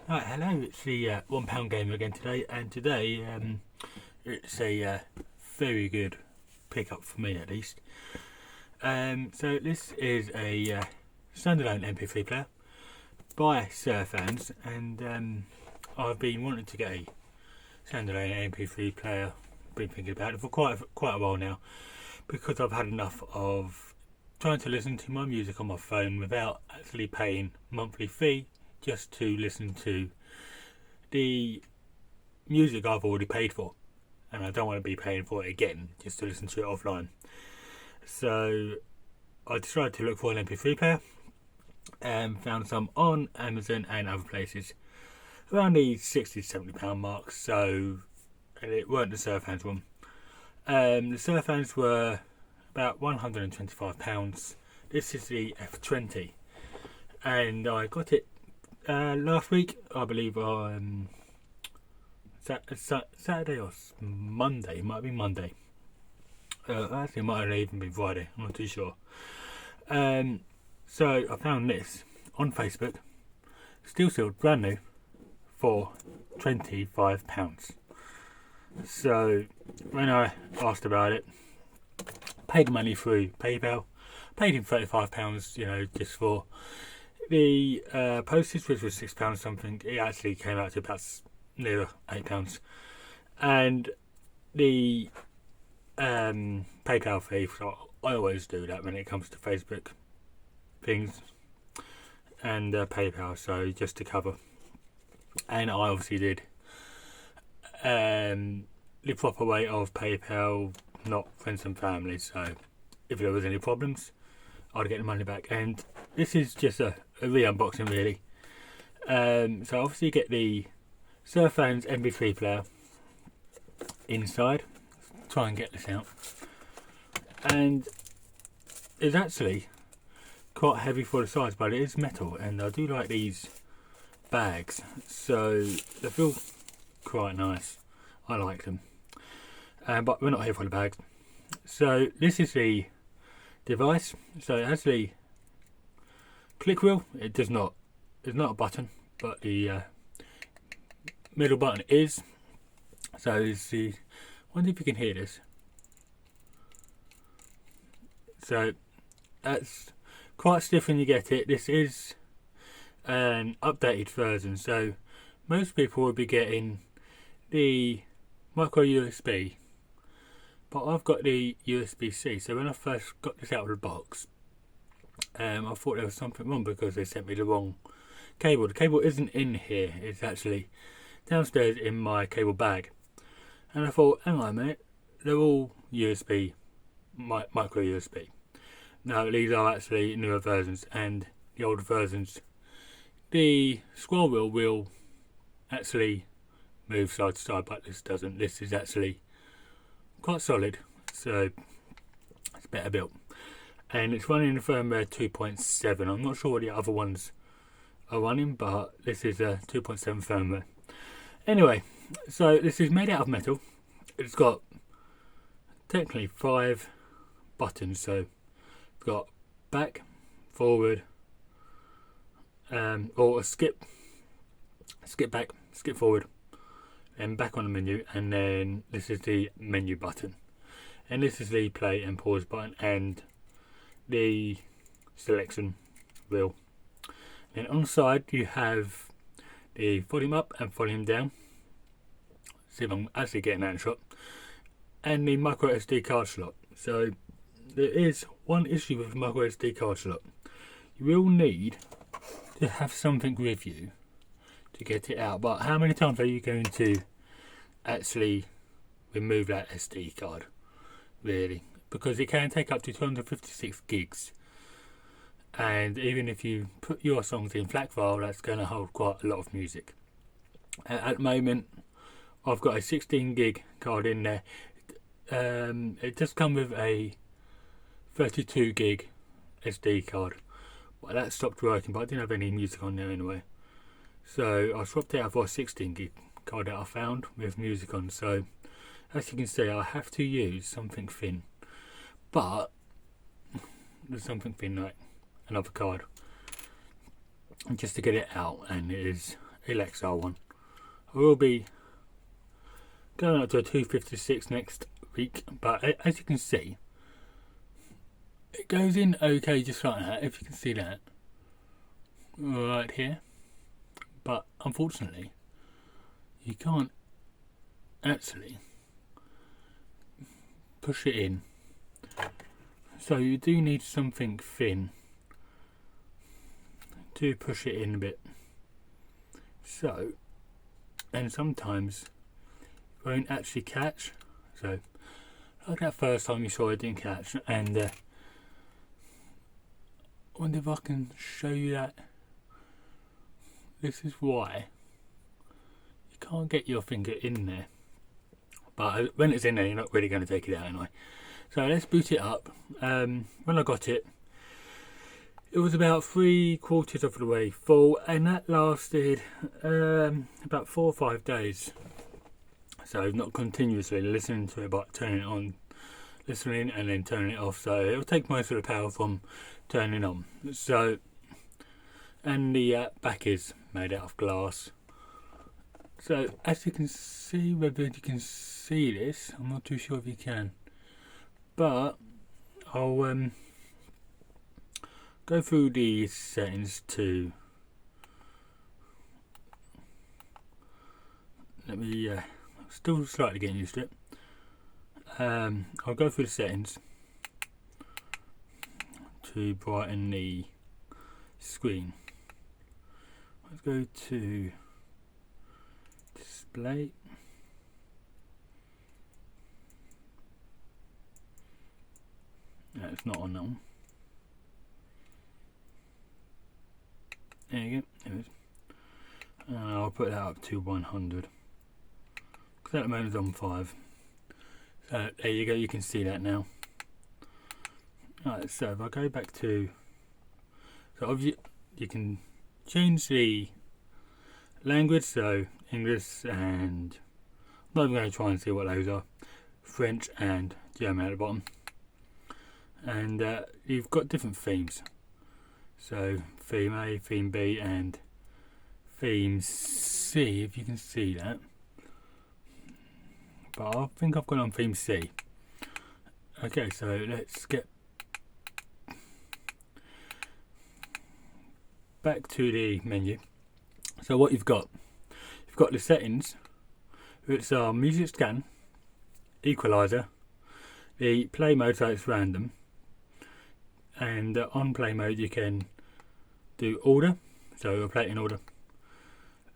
Right, hello, it's the £1 Gamer again today, and today it's a very good pickup for me at least. So this is a standalone MP3 player by Surfans, and I've been wanting to get a standalone MP3 player, been thinking about it for quite a while now, because I've had enough of trying to listen to my music on my phone without actually paying monthly fee just to listen to the music I've already paid for, and I don't want to be paying for it again just to listen to it offline. So I decided to look for an MP3 player and found some on Amazon and other places around the £60-70 mark. So, and it weren't the Surfans one. The Surfans were about £125. This is the F20, and I got it last week, I believe, on Saturday or Monday. It might be Monday. Actually, it might have even been Friday. I'm not too sure. So I found this on Facebook, still sealed, brand new, for £25. So when I asked about it, paid the money through PayPal, paid him £35, just for the postage, which was £6 something. It actually came out to about near £8, and the PayPal fee. So I always do that when it comes to Facebook things and PayPal, so just to cover. And I obviously did the proper way of PayPal, not friends and family. So if there was any problems, I'd get the money back. And this is just a re-unboxing really. So obviously you get the Surfans MP3 player inside. Let's try and get this out. And it's actually quite heavy for the size, but it is metal, and I do like these bags, so they feel quite nice. I like them. But we're not here for the bags. So this is the device. So it has the click wheel. It does not. It's not a button, but the middle button is. So it's the. I wonder if you can hear this. So that's quite stiff when you get it. This is an updated version, so most people will be getting the micro USB, but I've got the USB-C. So when I first got this out of the box, I thought there was something wrong because they sent me the wrong cable. The cable isn't in here, it's actually downstairs in my cable bag, and I thought, hang on a minute, they're all USB, micro USB. No, these are actually newer versions, and the older versions, the scroll wheel will actually move side to side, but this doesn't. This is actually quite solid, so it's better built, and it's running the firmware 2.7. I'm not sure what the other ones are running, but this is a 2.7 firmware. Anyway, so this is made out of metal. It's got technically 5 buttons, so it's got back, forward, or a skip back, skip forward, and back on the menu, and then this is the menu button, and this is the play and pause button, and the selection wheel. And on the side you have the volume up and volume down. See if I'm actually getting that in shot. And the micro SD card slot. So there is one issue with the micro SD card slot. You will need to have something with you to get it out, but how many times are you going to actually remove that SD card, really? Because it can take up to 256 gigs, and even if you put your songs in FLAC file, that's going to hold quite a lot of music. At the moment I've got a 16 gig card in there. It does come with a 32 gig SD card, but that stopped working, but I didn't have any music on there anyway, so I swapped it out for a 16 gig card that I found with music on. So as you can see, I have to use something thin, but there's something thin like another card just to get it out, and it is LXR one. I will be going up to a 256 next week, but as you can see, it goes in okay just like that, if you can see that right here, but unfortunately you can't actually push it in, so you do need something thin to push it in a bit. So, and sometimes it won't actually catch, so like that first time you saw it didn't catch, and I wonder if I can show you that. This is why you can't get your finger in there, but when it's in there you're not really going to take it out anyway. So let's boot it up. When I got it, it was about 3/4 of the way full, and that lasted about 4 or 5 days. So not continuously listening to it, but turning it on, listening and then turning it off. So it'll take most of the power from turning on. So, and the back is made out of glass. So as you can see, whether you can see this, I'm not too sure if you can, but I'll go through the settings to let me still slightly getting used to it. I'll go through the settings to brighten the screen. Let's go to display. No, it's not on that one. There you go. There it is. I'll put that up to 100 because at the moment it's on 5. So there you go. You can see that now. Right. So if I go back to, so obviously you can change the language. So English, and I'm not even going to try and see what those are. French and German at the bottom. And you've got different themes. So theme A, theme B, and theme C, if you can see that. But I think I've got on theme C. Okay, so let's get back to the menu. So what you've got the settings, which are music scan, equalizer, the play mode, so it's random, and on play mode you can do order, so you'll play it in order,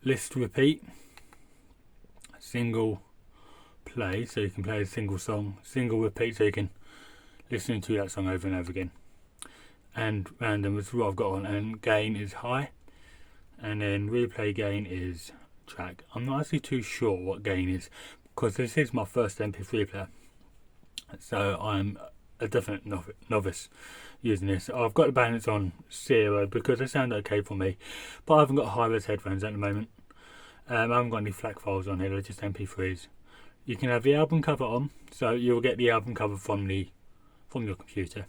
list repeat, single play, so you can play a single song, single repeat, so you can listen to that song over and over again, and random is what I've got on, and gain is high, and then replay gain is track. I'm not actually too sure what gain is because this is my first MP3 player, so I'm a definite novice using this. I've got the balance on 0 because they sound okay for me, but I haven't got high-res headphones at the moment. I haven't got any FLAC files on here, they're just MP3s. You can have the album cover on, so you'll get the album cover from your computer.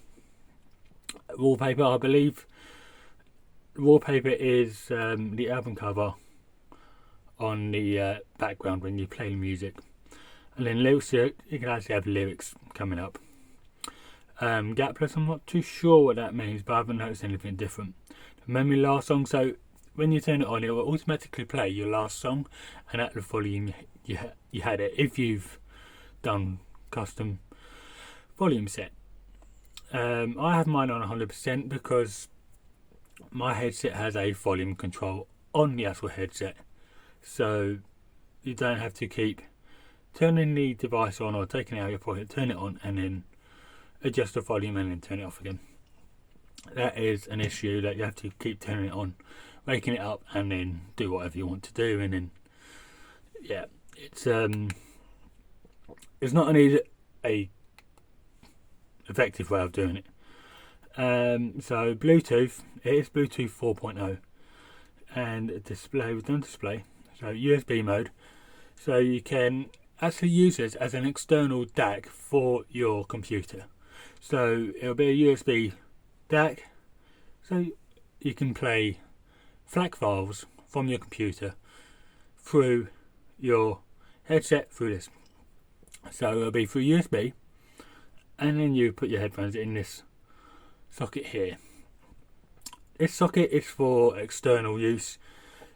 Wallpaper, I believe wallpaper is the album cover on the background when you play the music, and then lyrics, you can actually have lyrics coming up. Gapless, I'm not too sure what that means, but I haven't noticed anything different. Memory last song, so when you turn it on, it will automatically play your last song and at the volume you had it, if you've done custom volume set. I have mine on 100% because my headset has a volume control on the actual headset, so you don't have to keep turning the device on or taking it out of your pocket, turn it on and then adjust the volume and then turn it off again. That is an issue that you have to keep turning it on, waking it up and then do whatever you want to do, and then yeah, it's not an easy, a effective way of doing it. So Bluetooth, it is Bluetooth 4.0, and display, we've done display, so USB mode, so you can actually use this as an external DAC for your computer. So it'll be a USB DAC, so you can play FLAC files from your computer through your headset through this. So it'll be through USB, and then you put your headphones in this socket here. This socket is for external use,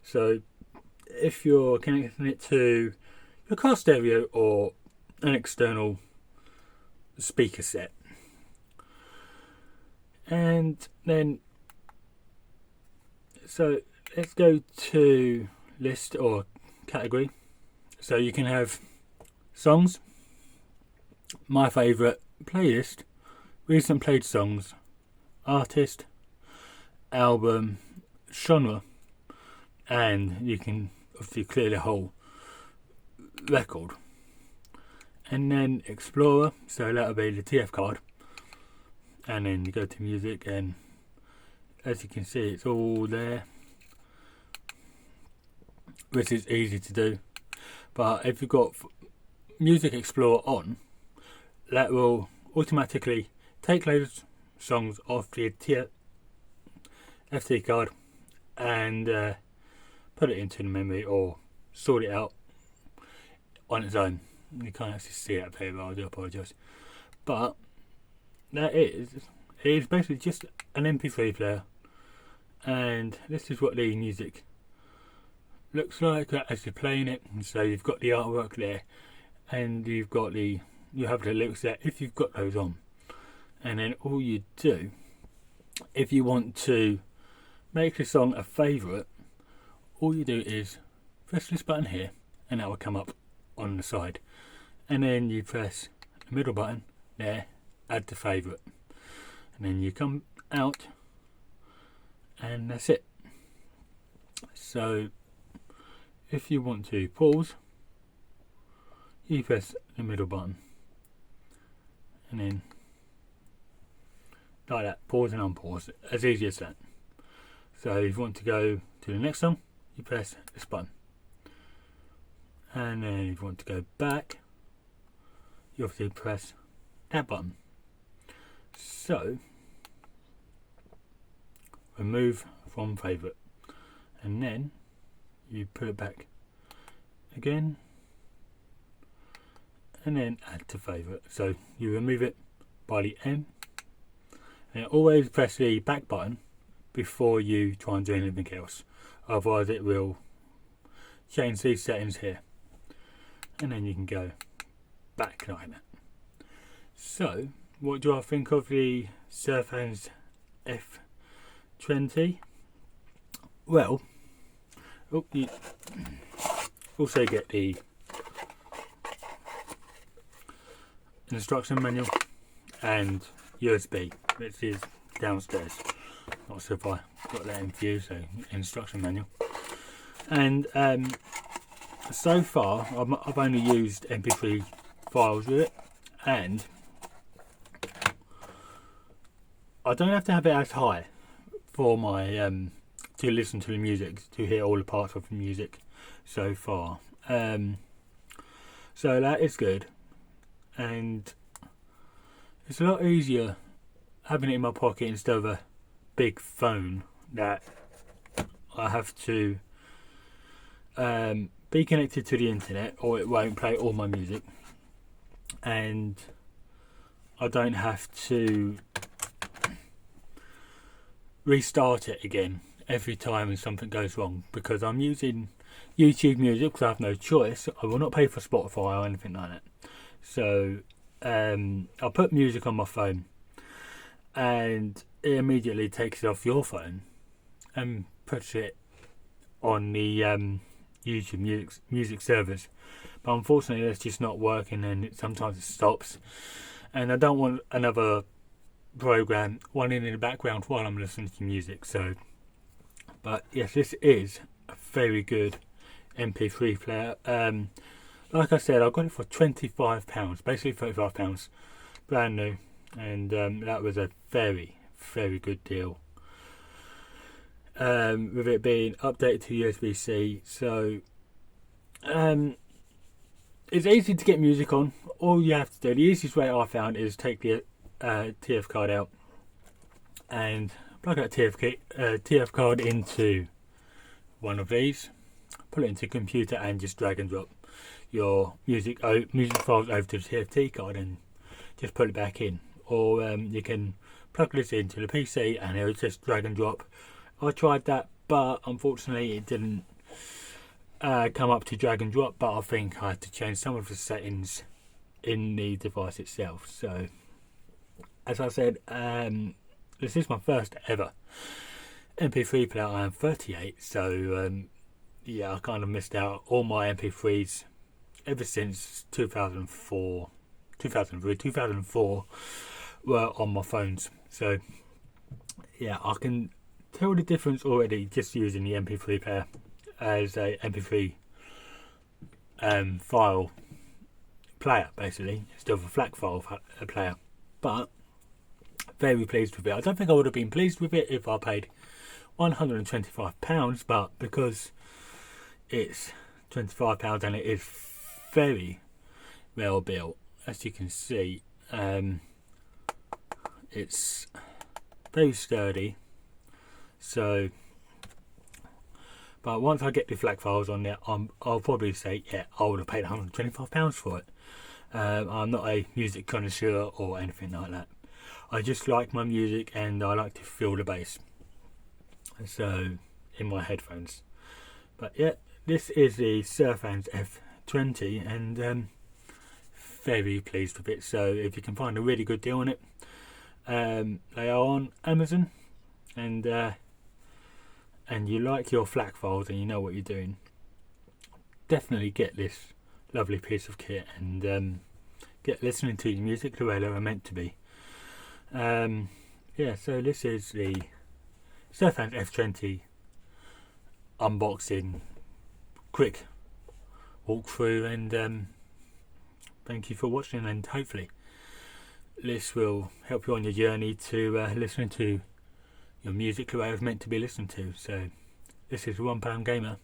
so if you're connecting it to your car stereo or an external speaker set. And then, so let's go to list or category. So you can have songs, my favourite, playlist, recent played songs, artist, album, genre, and you can obviously clear the whole record. And then Explorer, so that'll be the TF card, and then you go to music, and as you can see it's all there, which is easy to do. But if you've got Music Explorer on, that will automatically take those songs off the FT card and put it into the memory or sort it out on its own. You can't actually see that very well, I do apologise. But that is basically just an MP3 player, and this is what the music looks like as you're playing it. And so you've got the artwork there, and you have the lyrics there if you've got those on. And then all you do, if you want to make the song a favourite, all you do is press this button here, and that will come up on the side, and then you press the middle button there, add to favourite, and then you come out, and that's it. So if you want to pause, you press the middle button, and then like that, pause and unpause, as easy as that. So if you want to go to the next song, you press this button, and then if you want to go back, you obviously press that button. So remove from favourite, and then you put it back again, and then add to favourite. So you remove it by the M, and always press the back button before you try and do anything else, otherwise it will change these settings here, and then you can go back like that. So what do I think of the Surfans F20? Well, you also get the instruction manual and USB, which is downstairs. Not sure if I got that in view, so instruction manual. And so far I've only used MP3 files with it, and I don't have to have it as high for my to listen to the music, to hear all the parts of the music so far. So that is good, and it's a lot easier having it in my pocket instead of a big phone that I have to be connected to the internet, or it won't play all my music, and I don't have to restart it again every time something goes wrong, because I'm using YouTube Music because I have no choice. I will not pay for Spotify or anything like that. So I'll put music on my phone, and it immediately takes it off your phone and puts it on the YouTube music servers. But unfortunately that's just not working, and sometimes it stops, and I don't want another program running in the background while I'm listening to music. So, but yes, this is a very good MP3 player. Like I said, I got it for £25, basically £35, brand new, and that was a very, very good deal. With it being updated to USB-C, so it's easy to get music on. All you have to do, the easiest way I found, is take the TF card out and plug that TF card into one of these, put it into the computer and just drag and drop your music files over to the TFT card and just put it back in. Or you can plug this into the PC and it will just drag and drop. I tried that, but unfortunately it didn't come up to drag and drop, but I think I had to change some of the settings in the device itself. So as I said, this is my first ever MP3 player. I am 38, so yeah, I kind of missed out. All my MP3s ever since 2004 were on my phones. So yeah, I can tell the difference already just using the MP3 player as a MP3 file player, basically, instead of a FLAC file player. But very pleased with it. I don't think I would have been pleased with it if I paid £125, but because it's £25 and it is very well built, as you can see, it's very sturdy. So, but once I get the FLAC files on there, I'll probably say, yeah, I would have paid £125 for it. I'm not a music connoisseur or anything like that. I just like my music and I like to feel the bass. So, in my headphones. But yeah, this is the Surfans F20 and very pleased with it. So if you can find a really good deal on it, they are on Amazon, and you like your FLAC files and you know what you're doing, definitely get this lovely piece of kit and get listening to your music the way they are meant to be. Yeah, so this is the Surfans F20 unboxing, quick walkthrough, and thank you for watching, and hopefully this will help you on your journey to listening to your music the way it was meant to be listened to. So this is £1 Gamer.